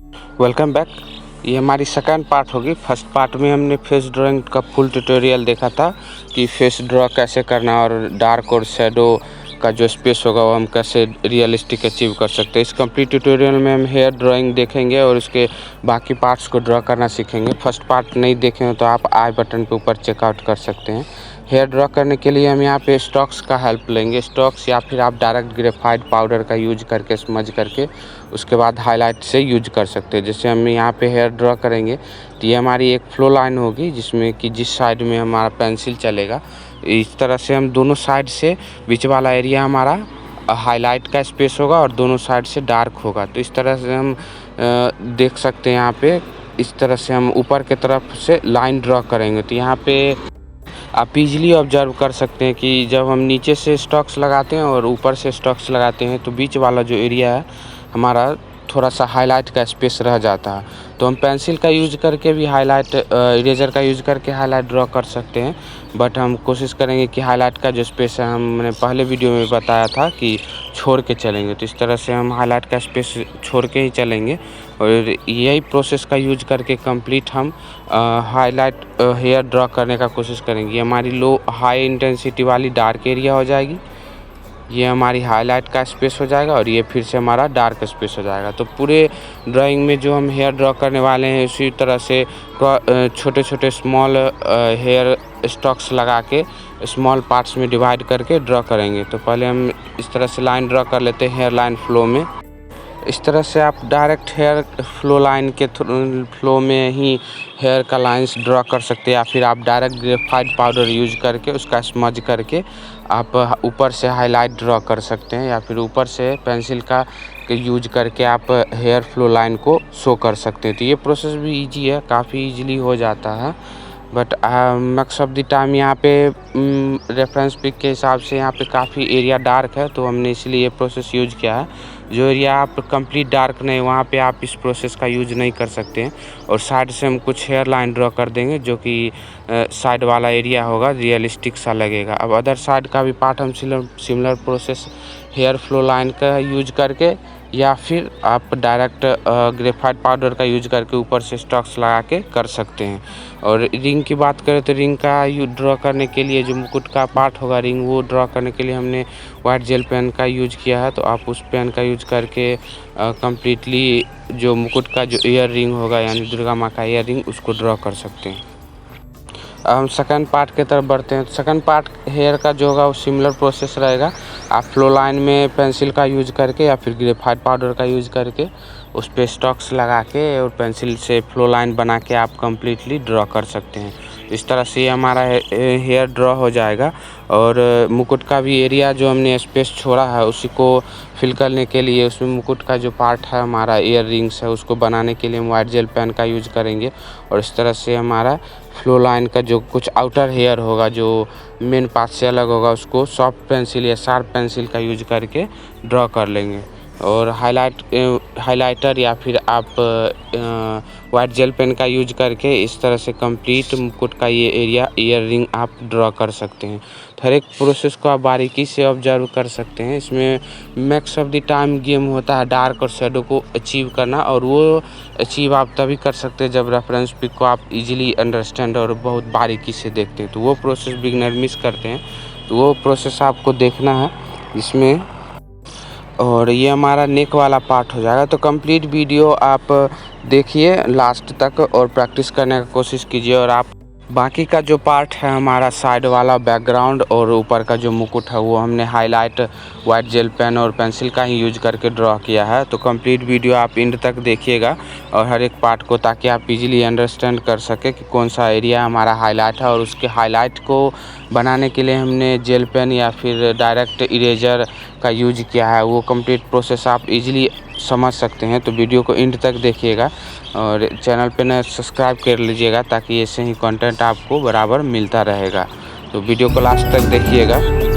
Welcome back. ये हमारी second part होगी। फर्स्ट पार्ट में हमने फेस ड्राइंग का फुल ट्यूटोरियल देखा था कि फेस ड्रॉ कैसे करना और डार्क और शैडो का जो स्पेस होगा वो हम कैसे रियलिस्टिक अचीव कर सकते हैं। इस कंप्लीट ट्यूटोरियल में हम हेयर ड्राइंग देखेंगे और उसके बाकी पार्ट्स को ड्रॉ करना सीखेंगे। फर्स्ट पार्ट नहीं देखे हो तो आप आई बटन पे ऊपर चेकआउट कर सकते हैं। हेयर ड्रॉ करने के लिए हम यहाँ पे स्टॉक्स का हेल्प लेंगे। स्टॉक्स या फिर आप डायरेक्ट ग्रेफाइट पाउडर का यूज करके स्मज करके उसके बाद हाईलाइट से यूज कर सकते हैं। जैसे हम यहाँ पे हेयर ड्रॉ करेंगे तो ये हमारी एक फ्लो लाइन होगी जिसमें कि जिस साइड में हमारा पेंसिल चलेगा इस तरह से हम दोनों साइड से बीच वाला एरिया हमारा हाईलाइट का स्पेस होगा और दोनों साइड से डार्क होगा। तो इस तरह से हम देख सकते हैं यहाँ पे इस तरह से हम ऊपर की तरफ से लाइन ड्रॉ करेंगे। तो यहाँ पे आप इजीली ऑब्जर्व कर सकते हैं कि जब हम नीचे से स्टॉक्स लगाते हैं और ऊपर से स्टॉक्स लगाते हैं तो बीच वाला जो एरिया है हमारा थोड़ा सा हाईलाइट का स्पेस रह जाता है। तो हम पेंसिल का यूज़ करके भी हाईलाइट इरेजर का यूज़ करके हाईलाइट ड्रॉ कर सकते हैं, बट हम कोशिश करेंगे कि हाईलाइट का जो स्पेस है हमने पहले वीडियो में बताया था कि छोड़ के चलेंगे। तो इस तरह से हम हाईलाइट का स्पेस छोड़ के ही चलेंगे और यही प्रोसेस का यूज करके कंप्लीट हम हाईलाइट हेयर ड्रॉ करने का कोशिश करेंगे। हमारी लो हाई इंटेंसिटी वाली डार्क एरिया हो जाएगी, ये हमारी हाईलाइट का स्पेस हो जाएगा और ये फिर से हमारा डार्क स्पेस हो जाएगा। तो पूरे ड्राइंग में जो हम हेयर ड्रॉ करने वाले हैं उसी तरह से छोटे छोटे स्मॉल हेयर स्टॉक्स लगा के स्मॉल पार्ट्स में डिवाइड करके ड्रॉ करेंगे। तो पहले हम इस तरह से लाइन ड्रॉ कर लेते हैं हेयर लाइन फ्लो में। इस तरह से आप डायरेक्ट हेयर फ्लो लाइन के फ्लो में ही हेयर का लाइंस ड्रॉ कर सकते हैं या फिर आप डायरेक्ट ग्रेफाइट पाउडर यूज करके उसका स्मज करके आप ऊपर से हाईलाइट ड्रॉ कर सकते हैं या फिर ऊपर से पेंसिल का यूज करके आप हेयर फ्लो लाइन को शो कर सकते हैं। तो ये प्रोसेस भी इजी है, काफ़ी इजीली हो जाता है, but max of the time यहाँ पे रेफरेंस पिक के हिसाब से यहाँ पे काफ़ी एरिया डार्क है तो हमने इसलिए ये प्रोसेस यूज किया है। जो एरिया आप कंप्लीट डार्क नहीं वहाँ पे आप इस प्रोसेस का यूज नहीं कर सकते हैं। और साइड से हम कुछ हेयर लाइन ड्रॉ कर देंगे जो कि साइड वाला एरिया होगा रियलिस्टिक सा लगेगा। अब अदर साइड का भी पार्ट हम similar process hair flow line का यूज करके या फिर आप डायरेक्ट ग्रेफाइट पाउडर का यूज करके ऊपर से स्टॉक्स लगा के कर सकते हैं। और रिंग की बात करें तो रिंग का ड्रॉ करने के लिए जो मुकुट का पार्ट होगा रिंग वो ड्रॉ करने के लिए हमने वाइट जेल पेन का यूज किया है। तो आप उस पेन का यूज करके कम्प्लीटली जो मुकुट का जो ईयर रिंग होगा यानी दुर्गा माँ का ईयर रिंग उसको ड्रॉ कर सकते हैं। हम सेकंड पार्ट की तरफ बढ़ते हैं। सेकंड पार्ट हेयर का जो होगा वो सिमिलर प्रोसेस रहेगा। आप फ्लो लाइन में पेंसिल का यूज करके या फिर ग्रेफाइट पाउडर का यूज करके उस पे स्टॉक्स लगा के और पेंसिल से फ्लो लाइन बना के आप कम्प्लीटली ड्रॉ कर सकते हैं। इस तरह से हमारा हेयर ड्रॉ हो जाएगा। और मुकुट का भी एरिया जो हमने स्पेस छोड़ा है उसी को फिल करने के लिए उसमें मुकुट का जो पार्ट है हमारा ईयर रिंग्स है उसको बनाने के लिए हम वाइट जेल पेन का यूज करेंगे। और इस तरह से हमारा फ्लो लाइन का जो कुछ आउटर हेयर होगा जो मेन पार्ट से अलग होगा उसको सॉफ्ट पेंसिल या शार्प पेंसिल का यूज करके ड्रॉ कर लेंगे। और हाइलाइटर या फिर आप वाइट जेल पेन का यूज करके इस तरह से कंप्लीट मुकुट का ये एरिया ईयर रिंग आप ड्रॉ कर सकते हैं। तो हर एक प्रोसेस को आप बारीकी से ऑब्जर्व कर सकते हैं। इसमें max of the time game होता है डार्क और शैडो को अचीव करना, और वो अचीव आप तभी कर सकते हैं जब रेफरेंस पिक को आप इजीली अंडरस्टैंड और बहुत बारीकी से देखते हैं। तो वो प्रोसेस बिगिनर मिस करते हैं, तो वो प्रोसेस आपको देखना है इसमें। और ये हमारा नेक वाला पार्ट हो जाएगा। तो कंप्लीट वीडियो आप देखिए लास्ट तक और प्रैक्टिस करने का कोशिश कीजिए। और आप बाकी का जो पार्ट है हमारा साइड वाला बैकग्राउंड और ऊपर का जो मुकुट है वो हमने हाईलाइट वाइट जेल पेन और पेंसिल का ही यूज करके ड्रॉ किया है। तो कंप्लीट वीडियो आप एंड तक देखिएगा और हर एक पार्ट को, ताकि आप इजीली अंडरस्टैंड कर सके कि कौन सा एरिया हमारा हाईलाइट है। और उसके हाईलाइट को बनाने के लिए हमने जेल पेन या फिर डायरेक्ट इरेजर का यूज किया है। वो कंप्लीट प्रोसेस आप इजीली समझ सकते हैं। तो वीडियो को एंड तक देखिएगा और चैनल पे न सब्सक्राइब कर लीजिएगा ताकि ऐसे ही कंटेंट आपको बराबर मिलता रहेगा। तो वीडियो को लास्ट तक देखिएगा।